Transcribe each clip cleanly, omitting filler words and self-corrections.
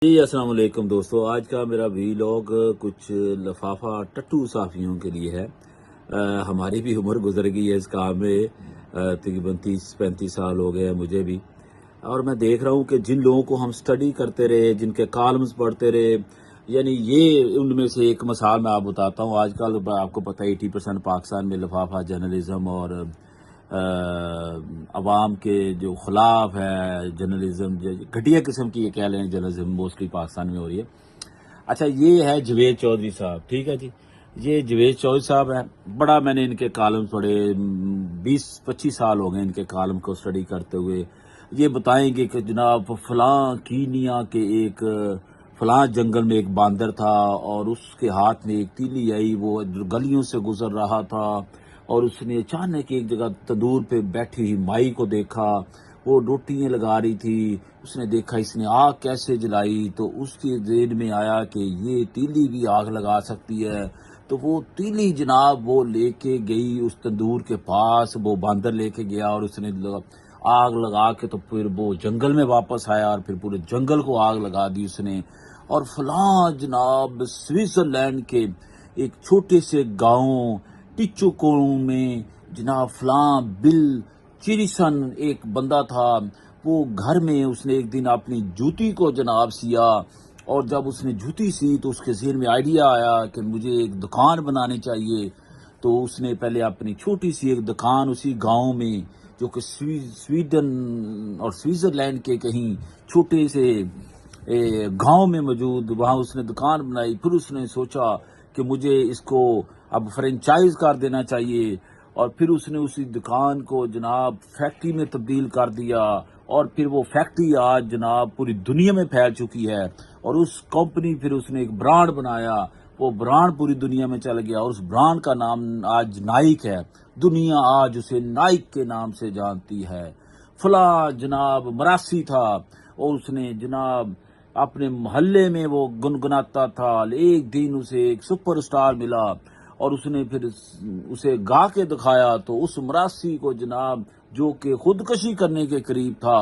جی السلام علیکم دوستو، آج کا میرا ویلاگ کچھ لفافہ ٹٹو صحافیوں کے لیے ہے۔ ہماری بھی عمر گزر گئی ہے اس کام میں، تقریباً 30-35 سال ہو گئے ہیں مجھے بھی، اور میں دیکھ رہا ہوں کہ جن لوگوں کو ہم اسٹڈی کرتے رہے، جن کے کالمز پڑھتے رہے، یعنی یہ ان میں سے ایک مثال میں آپ بتاتا ہوں۔ آج کل آپ کو پتہ ہے 80% پاکستان میں لفافہ جرنلزم اور عوام کے جو خلاف ہے جرنلزم، گھٹیا قسم کی یہ کہہ لیں جرنلزم موسٹلی پاکستان میں ہو رہی ہے۔ اچھا، یہ ہے جوید چودھری صاحب، ٹھیک ہے جی، یہ جوید چودھری صاحب ہے۔ بڑا میں نے ان کے کالم پڑھے، 20-25 سال ہو گئے ان کے کالم کو اسٹڈی کرتے ہوئے۔ یہ بتائیں گے کہ جناب فلاں کینیا کے ایک فلاں جنگل میں ایک باندر تھا اور اس کے ہاتھ میں ایک تیلی آئی، وہ گلیوں سے گزر رہا تھا اور اس نے اچانک ایک جگہ تندور پہ بیٹھی ہوئی مائی کو دیکھا، وہ روٹیاں لگا رہی تھی۔ اس نے دیکھا اس نے آگ کیسے جلائی، تو اس کے ذہن میں آیا کہ یہ تیلی بھی آگ لگا سکتی ہے، تو وہ تیلی جناب وہ لے کے گئی اس تندور کے پاس، وہ باندر لے کے گیا اور اس نے آگ لگا کے تو پھر وہ جنگل میں واپس آیا اور پھر پورے جنگل کو آگ لگا دی اس نے۔ اور فلاں جناب سوئٹزرلینڈ کے ایک چھوٹے سے گاؤں ٹچوکو میں جناب فلاں بل چیریسن ایک بندہ تھا، وہ گھر میں اس نے ایک دن اپنی جوتی کو جناب سیا، اور جب اس نے جوتی سی تو اس کے ذہن میں آئیڈیا آیا کہ مجھے ایک دکان بنانی چاہیے۔ تو اس نے پہلے اپنی چھوٹی سی ایک دکان اسی گاؤں میں، جو کہ سویڈن اور سوئٹزرلینڈ کے کہیں چھوٹے سے گاؤں میں موجود، وہاں اس نے دکان بنائی۔ پھر اس نے سوچا کہ مجھے اس کو اب فرنچائز کر دینا چاہیے، اور پھر اس نے اسی دکان کو جناب فیکٹری میں تبدیل کر دیا، اور پھر وہ فیکٹری آج جناب پوری دنیا میں پھیل چکی ہے، اور اس کمپنی پھر اس نے ایک برانڈ بنایا، وہ برانڈ پوری دنیا میں چل گیا، اور اس برانڈ کا نام آج نائک ہے۔ دنیا آج اسے نائک کے نام سے جانتی ہے۔ فلاں جناب مراسی تھا، اور اس نے جناب اپنے محلے میں وہ گنگناتا تھا، ایک دن اسے ایک سپر اسٹار ملا اور اس نے پھر اسے گا کے دکھایا، تو اس مراسی کو جناب جو کہ خودکشی کرنے کے قریب تھا،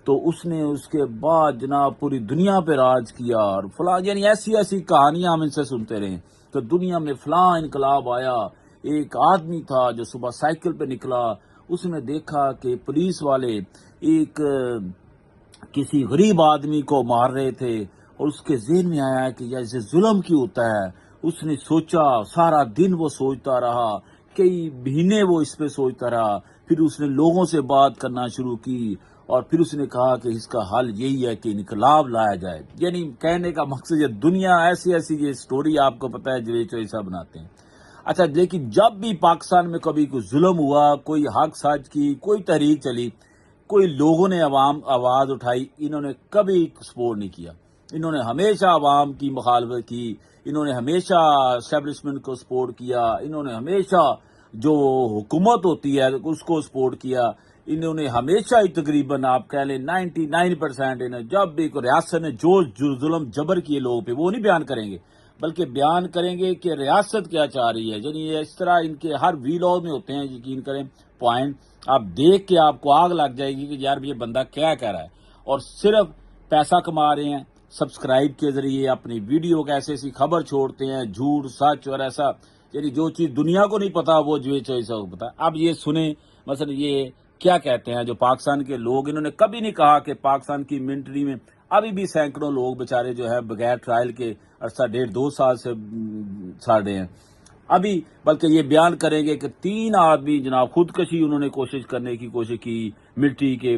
تو اس نے اس کے بعد جناب پوری دنیا پہ راج کیا۔ اور فلاں یعنی ایسی ایسی کہانیاں ہم ان سے سنتے رہے کہ دنیا میں فلاں انقلاب آیا۔ ایک آدمی تھا جو صبح سائیکل پہ نکلا، اس نے دیکھا کہ پولیس والے ایک کسی غریب آدمی کو مار رہے تھے، اور اس کے ذہن میں آیا کہ یہ ظلم کیوں ہوتا ہے۔ اس نے سوچا، سارا دن وہ سوچتا رہا، کئی مہینے وہ اس پہ سوچتا رہا، پھر اس نے لوگوں سے بات کرنا شروع کی، اور پھر اس نے کہا کہ اس کا حل یہی ہے کہ انقلاب لایا جائے۔ یعنی کہنے کا مقصد یہ دنیا ایسی ایسی یہ سٹوری آپ کو پتہ ہے جو ایسا بناتے ہیں۔ اچھا، لیکن جب بھی پاکستان میں کبھی کوئی ظلم ہوا، کوئی حق سچ کی کوئی تحریک چلی، کوئی لوگوں نے عوام آواز اٹھائی، انہوں نے کبھی سپورٹ نہیں کیا۔ انہوں نے ہمیشہ عوام کی مخالفت کی، انہوں نے ہمیشہ اسٹیبلشمنٹ کو سپورٹ کیا، انہوں نے ہمیشہ جو حکومت ہوتی ہے اس کو سپورٹ کیا۔ انہوں نے ہمیشہ ہی تقریباً آپ کہہ لیں 99% انہیں جب بھی کوئی ریاست نے جو ظلم جبر کیے لوگوں پہ، وہ نہیں بیان کریں گے، بلکہ بیان کریں گے کہ ریاست کیا چاہ رہی ہے۔ یعنی اس طرح ان کے ہر ویلاگ میں ہوتے ہیں، یقین کریں پوائنٹ آپ دیکھ کے آپ کو آگ لگ جائے گی کہ یار یہ بندہ کیا کہہ رہا ہے، اور صرف پیسہ کما رہے ہیں سبسکرائب کے ذریعے، اپنی ویڈیو کو ایسی ایسی خبر چھوڑتے ہیں، جھوٹ سچ اور ایسا، یعنی جو چیز دنیا کو نہیں پتا وہ جو ایسا کو پتا۔ اب یہ سنیں مثلا یہ کیا کہتے ہیں جو پاکستان کے لوگ، انہوں نے کبھی نہیں کہا کہ پاکستان کی ملٹری میں ابھی بھی سینکڑوں لوگ بیچارے جو ہے بغیر ٹرائل کے عرصہ 1.5-2 سال سے سڑ رہے ہیں ابھی، بلکہ یہ بیان کریں گے کہ 3 آدمی جناب خودکشی انہوں نے کوشش کرنے کی کوشش کی ملٹری کے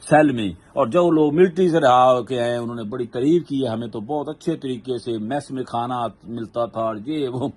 سیل میں، اور جو لوگ ملٹری سے رہا ہو کے آئے انہوں نے بڑی تعریف کی ہے، ہمیں تو بہت اچھے طریقے سے میس میں کھانا ملتا تھا، اور یہ وہ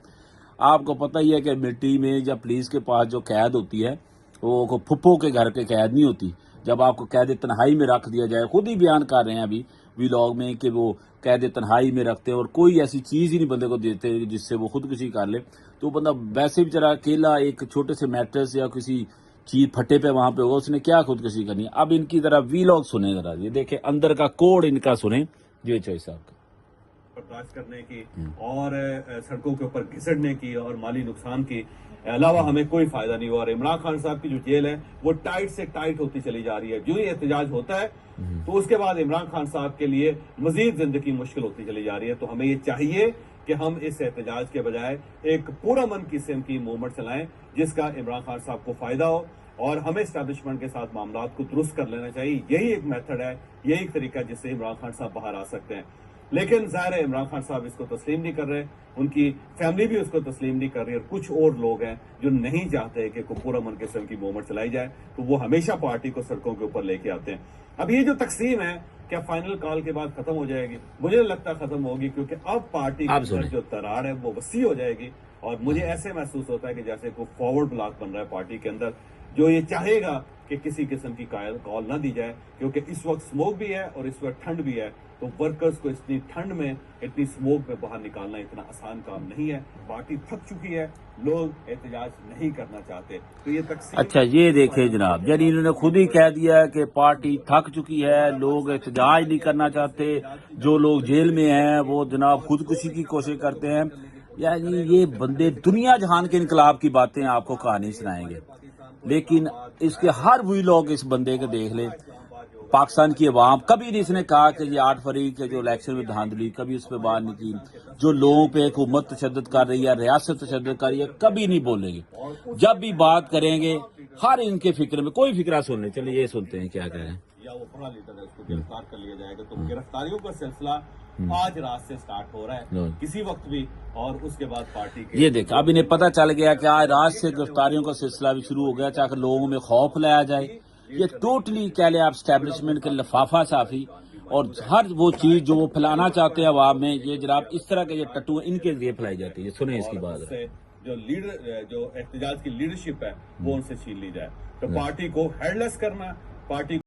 آپ کو پتہ ہی ہے کہ ملٹری میں جب پولیس کے پاس جو قید ہوتی ہے وہ پھپھو کے گھر پہ قید نہیں ہوتی، جب آپ کو قید تنہائی میں رکھ دیا جائے، خود ہی بیان کر رہے ہیں ابھی ویلاگ میں کہ وہ قید تنہائی میں رکھتے ہیں اور کوئی ایسی چیز ہی نہیں بندے کو دیتے جس سے وہ خودکشی کر لے، تو بندہ ویسے بھی ذرا اکیلا ایک چھوٹے سے میٹرس یا کسی چیز پھٹے پہ وہاں پہ ہوگا، اس نے کیا خودکشی کرنی ہے۔ اب ان کی ذرا ویلاگ سنیں، ذرا یہ دیکھیں اندر کا کوڈ ان کا سنیں جو چوہی صاحب کا۔ برداشت کرنے کی اور سڑکوں کے اوپر گھسڑنے کی اور مالی نقصان کی علاوہ ہمیں کوئی فائدہ نہیں ہوا. اور عمران خان صاحب کی جو جیل ہے وہ ٹائٹ سے ٹائٹ ہوتی چلی جا رہی ہے. جو یہ احتجاج ہوتا ہے تو اس کے بعد عمران خان صاحب کے لیے مزید زندگی مشکل ہوتی چلی جا رہی ہے. تو ہمیں یہ چاہیے کہ ہم اس احتجاج کے بجائے ایک پورا من قسم کی موومنٹ چلائیں جس کا عمران خان صاحب کو فائدہ ہو, اور ہمیں اسٹیبلشمنٹ کے ساتھ معاملات کو درست کر لینا چاہیے. یہی ایک میتھڈ ہے, یہی ایک طریقہ جس سے عمران خان صاحب باہر آ سکتے ہیں. لیکن ظاہر ہے عمران خان صاحب اس کو تسلیم نہیں کر رہے, ان کی فیملی بھی اس کو تسلیم نہیں کر رہی, اور کچھ اور لوگ ہیں جو نہیں چاہتے کہ کوئی پورا من قسم کی موومنٹ چلائی جائے, تو وہ ہمیشہ پارٹی کو سڑکوں کے اوپر لے کے آتے ہیں. اب یہ جو تقسیم ہے کیا فائنل کال کے بعد ختم ہو جائے گی؟ مجھے نہیں لگتا ختم ہوگی, کیونکہ اب پارٹی کے اندر جو دراڑ ہے وہ وسیع ہو جائے گی, اور مجھے ایسے محسوس ہوتا ہے کہ جیسے کوئی فارورڈ بلاک بن رہا ہے پارٹی کے اندر, جو یہ چاہے گا کہ کسی قسم کی کال نہ دی جائے, کیونکہ اس وقت سموک بھی ہے اور اس وقت ٹھنڈ بھی ہے. تو ورکرز کو اتنی ٹھنڈ میں اتنی سموک میں باہر نکالنا اتنا آسان کام نہیں ہے. پارٹی تھک چکی ہے, لوگ احتجاج نہیں کرنا چاہتے. تو یہ تقسیم اچھا یہ دیکھیں جناب, یعنی انہوں نے خود ہی کہہ دیا کہ پارٹی تھک چکی ہے, لوگ احتجاج نہیں کرنا چاہتے, جو لوگ جیل میں ہیں وہ جناب خودکشی کی کوشش کرتے ہیں. یعنی یہ بندے دنیا جہان کے انقلاب کی باتیں آپ کو کہانی سنائیں گے, لیکن اس کے ہر وہی لوگ اس بندے کے دیکھ لیں. پاکستان کی عوام کبھی نہیں اس نے کہا کہ یہ 8 فروری کے جو الیکشن میں دھاندلی, کبھی اس پہ بات نہیں کی. جو لوگوں پہ حکومت تشدد کر رہی ہے, ریاست تشدد کر رہی ہے, کبھی نہیں بولیں گے. جب بھی بات کریں گے ہر ان کے فکر میں کوئی فکرہ سن لیں. چلیے یہ سنتے ہیں کیا کہہ رہے ہیں. یا وہ بڑا لیڈر ہے اس کو گرفتار کر لیا جائے گا. تو گرفتاریوں کا سلسلہ آج رات سے سٹارٹ ہو رہا ہے کسی وقت بھی, اور اس کے بعد پارٹی کے یہ دیکھا اب انہیں پتہ چل گیا کہ آج رات سے گرفتاریوں کا سلسلہ بھی شروع ہو گیا, چاہے لوگوں میں خوف لایا جائے. یہ ٹوٹلی کہہ لیں آپ اسٹیبلشمنٹ کے لفافہ صافی, اور ہر وہ چیز جو وہ پھیلانا چاہتے ہیں عوام میں, یہ جناب اس طرح کے یہ ٹٹو ان کے ذریعے پھیلائی جاتی ہے. سنیں اس کی بات. جو لیڈر جو احتجاج کی لیڈرشپ ہے وہ ان سے چھین لی جائے. تو پارٹی کو ہیڈ لیس کرنا, پارٹی